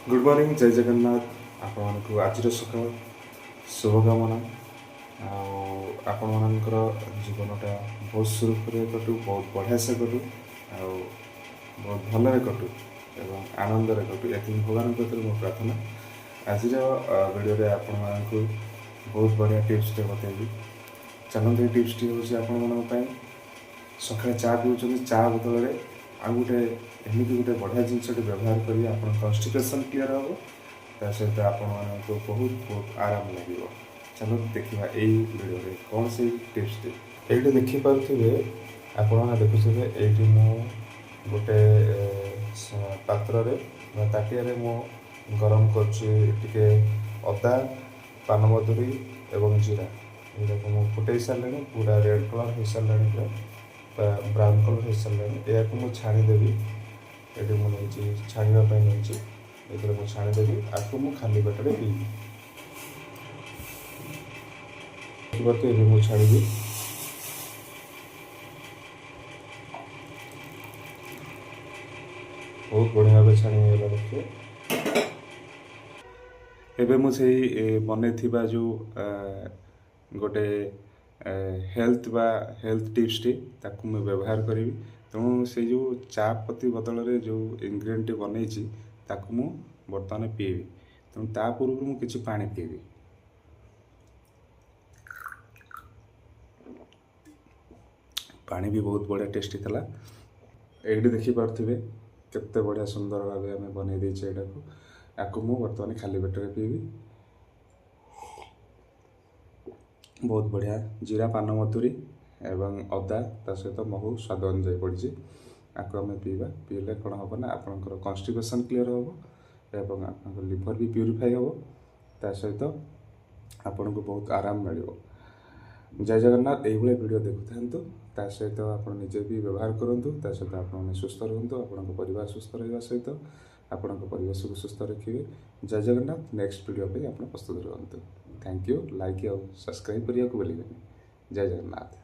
Good morning जय जगन्नाथ आपण को आज सकाल शुभकामना आपण मानकर जीवनटा बहुत सुरक्षित कटू बहुत बढ़िया से कटू बहुत भलरे कटू एवं आनंद कटू ये भगवान मो प्रार्थना आज वीडियो रे आपण मानक बहुत बढ़िया टिप्स बतेबी चलते टिप्स टी हूँ आपण सकाଳେ ଚା ପିଉଛନ୍ତି ଚା ବଦଳରେ ଆଉ ଗୋଟେ ଏମିତି ଗୋଟେ ବଢ଼ିଆ ଜିନିଷଟେ ବ୍ୟବହାର କରି ଆପଣ କନଷ୍ଟିପେସନ୍ କ୍ଲିୟର ହେବ ତା ସହିତ ଆପଣମାନଙ୍କୁ ବହୁତ ବହୁତ ଆରାମ ଲାଗିବ। ଚାଲନ୍ତୁ ଦେଖିବା ଏଇ ଭିଡ଼ିଓରେ କ'ଣ ସେଇ ଟିପ୍ସଟି। ଏଇଠି ଦେଖିପାରୁଥିବେ ଆପଣମାନେ ଦେଖୁଥିବେ ଏଇଠି ମୁଁ ଗୋଟେ ପାତ୍ରରେ ବା ତାଟିଆରେ ମୁଁ ଗରମ କରୁଛି ଟିକେ ଅଦା ପାନମଧୁରୀ ଏବଂ ଜିରା ଏଇଟାକୁ ମୁଁ ଫୁଟାଇ ସାରିଲିଣି ପୁରା ରେଡ଼୍ କଲର୍ ହେଇସାରିଲାଣି ପୁରା ब्राउन कलर हो सारे या छाणीदेवी ये मुझे छाणवाई नहीं ये मुझे छाणीदेवी आपको मुझे खाली पेटे पीबी मुझे छाणी बहुत बढ़िया भाव छाणीगला देखिए एबे मुझे बने जो गोटे हेल्थ बा हेल्थ टिप्स टी ताकू मैं व्यवहार करी तेणु से जो चा पत्ती बदल में जो इंग्रेडिएंट बनई ताकू मु बर्तमान पीबी तेणु ता पूर्व मु किछि पानी पीबी। पानी भी बहुत बढ़िया टेस्टी थला एठी देखि पारथिबे केते बढ़िया सुंदर भाव आम बनै देछे एटाकू आकू मु बर्तमान खाली पेटे पीबी। बहुत बढ़िया जीरा पानमधुरी एवं अदा ता सहित महू स्वाद अनुजाई पड़ी आपको आम पीवा पीले कौन हम ना आपंकर कन्स्टिपेसन क्लीयर हम एवं आप लिवर भी प्यूरीफाई हम ता सहित आपन को बहुत आराम मिल। जय जगन्नाथ ये वीडियो देखु ता सहित आप निजे भी व्यवहार करूँ ता सहित आप सुस्थ रुहतु आपण परिवार सुस्थ रहा सहित आपण परिवेश को सुस्थ रखिए। जय जगन्नाथ नेक्स्ट वीडियो पे आप प्रस्तुत रुहतु। थैंक यू लाइक और सब्सक्राइब करने को भूलिए। जय जगन्नाथ।